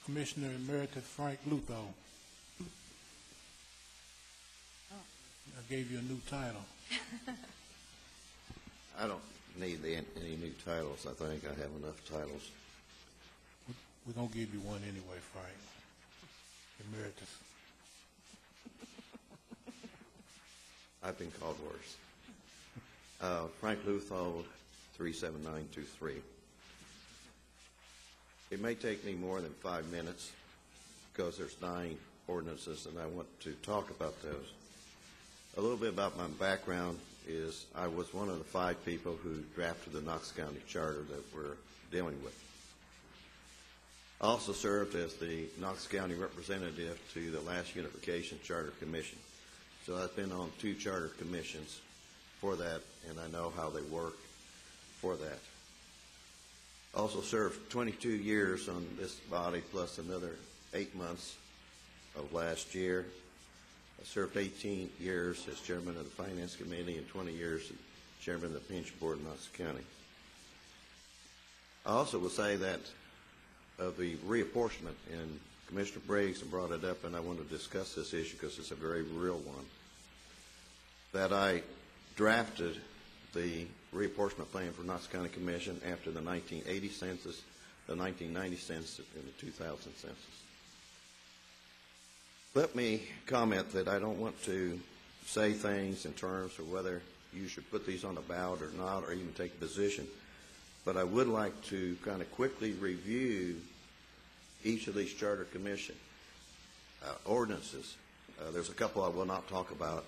Commissioner Emeritus Frank Leuthold. I gave you a new title. I don't need any new titles. I think I have enough titles. We're going to give you one anyway, Frank. Emeritus. I've been called worse. Frank Leuthold, 37923. It may take me more than 5 minutes because there's 9 ordinances and I want to talk about those. A little bit about my background is I was one of the 5 people who drafted the Knox County Charter that we're dealing with. I also served as the Knox County representative to the last Unification Charter Commission. So I've been on 2 charter commissions for that, and I know how they work for that. Also served 22 years on this body, plus another 8 months of last year. I served 18 years as chairman of the Finance Committee and 20 years as chairman of the Pension Board in Knox County. I also will say that of the reapportionment, and Commissioner Briggs brought it up, and I want to discuss this issue because it's a very real one, that I drafted the reapportionment plan for Knox County Commission after the 1980 census, the 1990 census, and the 2000 census. Let me comment that I don't want to say things in terms of whether you should put these on the ballot or not, or even take a position, but I would like to kind of quickly review each of these charter commission ordinances. There's a couple I will not talk about,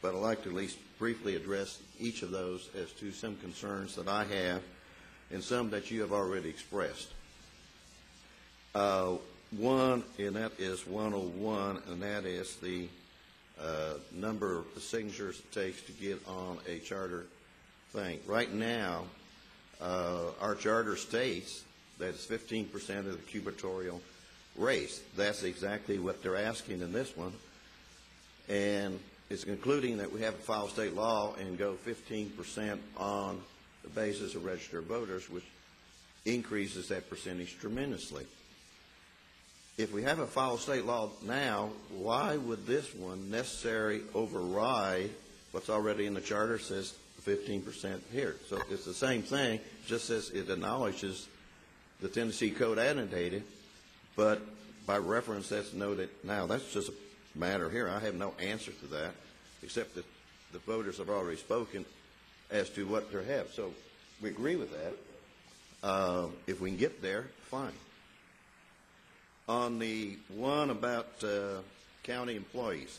but I'd like to at least briefly address each of those as to some concerns that I have and some that you have already expressed. One, and that is 101, and that is the number of the signatures it takes to get on a charter thing. Right now, our charter states that it's 15% of the gubernatorial race. That's exactly what they're asking in this one. And it's concluding that we have to file state law and go 15% on the basis of registered voters, which increases that percentage tremendously. If we have a file state law now, why would this one necessarily override what's already in the charter? Says 15% here. So it's the same thing, just as it acknowledges the Tennessee Code annotated, but by reference that's noted now. That's just a matter here. I have no answer to that, except that the voters have already spoken as to what they have. So we agree with that. If we can get there, fine. On the one about county employees,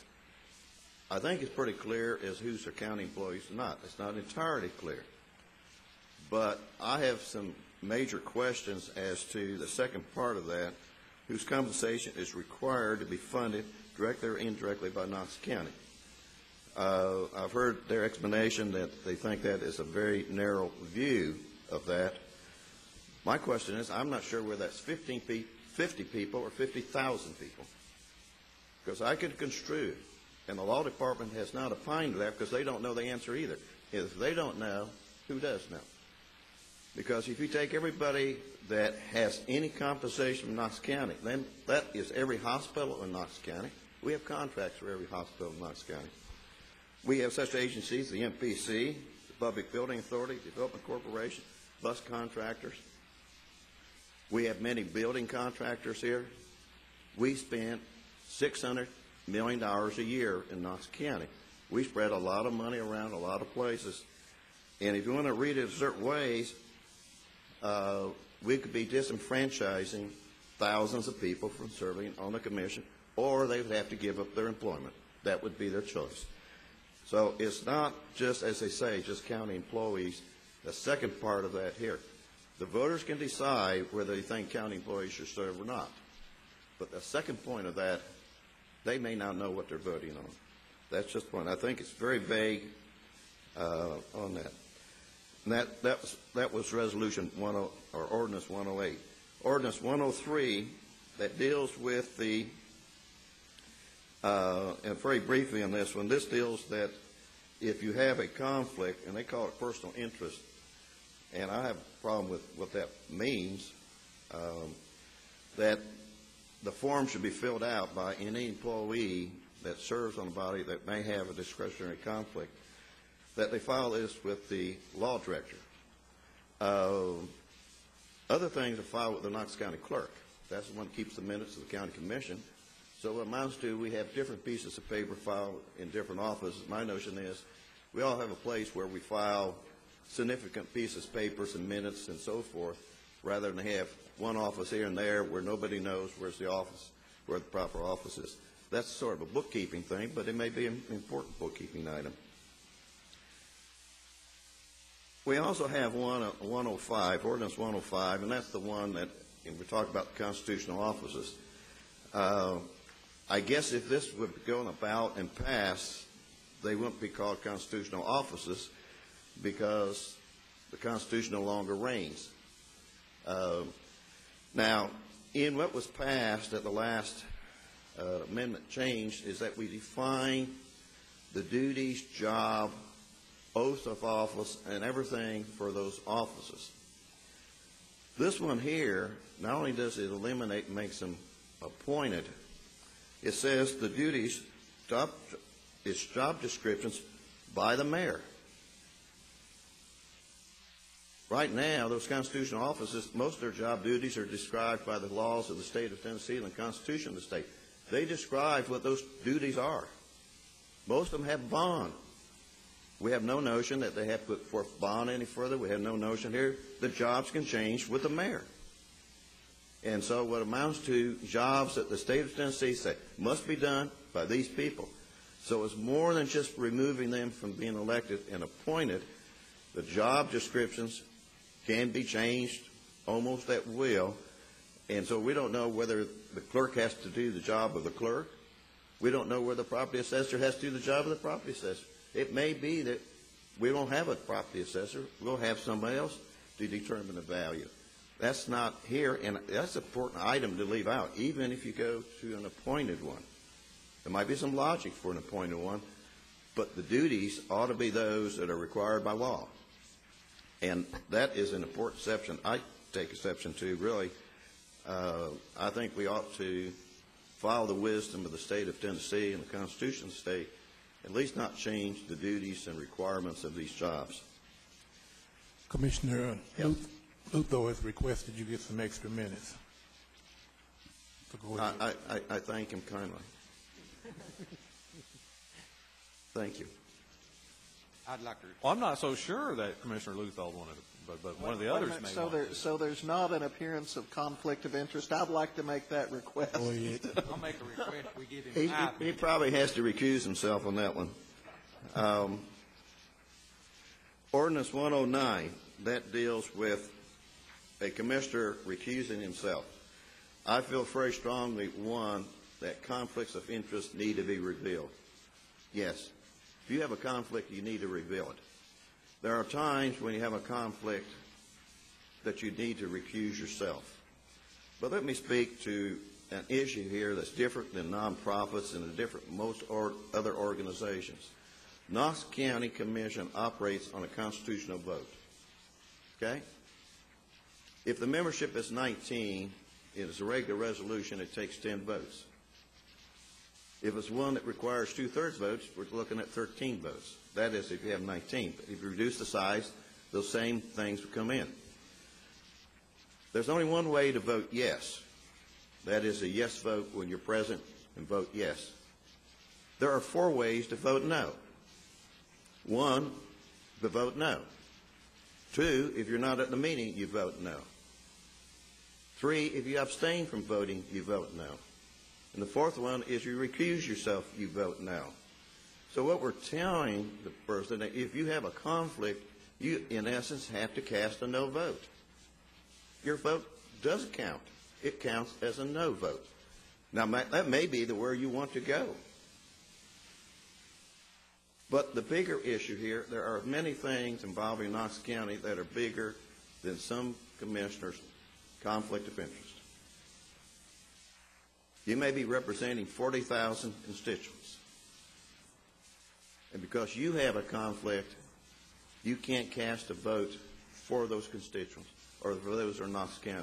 I think it's pretty clear as who's our county employees or not. It's not entirely clear. But I have some major questions as to the second part of that, whose compensation is required to be funded directly or indirectly by Knox County. I've heard their explanation that they think that is a very narrow view of that. My question is, I'm not sure whether that's 50 people or 50,000 people, because I could construe, and the law department has not opined to that because they don't know the answer either. If they don't know, who does know? Because if you take everybody that has any compensation from Knox County, then that is every hospital in Knox County. We have contracts for every hospital in Knox County. We have such agencies, the MPC, the Public Building Authority, Development Corporation, bus contractors. We have many building contractors here. We spend $600 million a year in Knox County. We spread a lot of money around a lot of places. And if you want to read it in certain ways, we could be disenfranchising thousands of people from serving on the commission, or they would have to give up their employment. That would be their choice. So it's not just, as they say, just county employees. The second part of that here, the voters can decide whether they think county employees should serve or not. But the second point of that, they may not know what they're voting on. That's just one. I think it's very vague on that. And that was Resolution 10, or Ordinance 108. Ordinance 103 that deals with the and very briefly on this one, this deals that if you have a conflict, and they call it personal interest, and I have a problem with what that means, that the form should be filled out by any employee that serves on a body that may have a discretionary conflict, that they file this with the law director. Other things are filed with the Knox County clerk. That's the one that keeps the minutes of the county commission. So what amounts to, we have different pieces of paper filed in different offices. My notion is we all have a place where we file significant pieces, papers and minutes and so forth, rather than have one office here and there where nobody knows where's the office, where the proper office is. That's sort of a bookkeeping thing, but it may be an important bookkeeping item. We also have 105, Ordinance 105, and that's the one that, and we talk about the constitutional offices. I guess if this would go on about and pass, they wouldn't be called constitutional offices because the Constitution no longer reigns. Now, in what was passed at the last amendment change is that we define the duties, job, oath of office, and everything for those offices. This one here, not only does it eliminate and makes them appointed, it says the duties, it's job descriptions by the mayor. Right now, those constitutional offices, most of their job duties are described by the laws of the state of Tennessee and the Constitution of the state. They describe what those duties are. Most of them have bond. We have no notion that they have to put forth bond any further. We have no notion here that jobs can change with the mayor. And so what amounts to jobs that the state of Tennessee say must be done by these people. So it's more than just removing them from being elected and appointed. The job descriptions can be changed almost at will. And so we don't know whether the clerk has to do the job of the clerk. We don't know whether the property assessor has to do the job of the property assessor. It may be that we don't have a property assessor. We'll have somebody else to determine the value. That's not here, and that's an important item to leave out, even if you go to an appointed one. There might be some logic for an appointed one, but the duties ought to be those that are required by law. And that is an important exception. I take exception to, really. I think we ought to follow the wisdom of the state of Tennessee and the Constitution of the state, at least not change the duties and requirements of these jobs. Commissioner Leuthold has requested you get some extra minutes. So go ahead. I thank him kindly. Thank you. I'd like to. Well, I'm not so sure that Commissioner Leuthold wanted it, but one of the others may want it. So there's not an appearance of conflict of interest. I'd like to make that request. Go ahead. I'll make a request. We give him He probably has to recuse himself on that one. Ordinance 109, that deals with a commissioner recusing himself. I feel very strongly, one, that conflicts of interest need to be revealed. Yes. If you have a conflict, you need to reveal it. There are times when you have a conflict that you need to recuse yourself. But let me speak to an issue here that's different than nonprofits and different from most other organizations. Knox County Commission operates on a constitutional vote. Okay? If the membership is 19, it is a regular resolution, it takes 10 votes. If it's one that requires 2/3 votes, we're looking at 13 votes. That is, if you have 19. But if you reduce the size, those same things will come in. There's only one way to vote yes. That is a yes vote when you're present and vote yes. There are 4 ways to vote no. 1, to vote no. 2, if you're not at the meeting, you vote no. 3, if you abstain from voting, you vote no. And the 4th one is you recuse yourself, you vote no. So what we're telling the person, that if you have a conflict, you, in essence, have to cast a no vote. Your vote doesn't count. It counts as a no vote. Now, that may be where you want to go. But the bigger issue here, there are many things involving Knox County that are bigger than some commissioners' conflict of interest. You may be representing 40,000 constituents. And because you have a conflict, you can't cast a vote for those constituents or for those who are Knox County.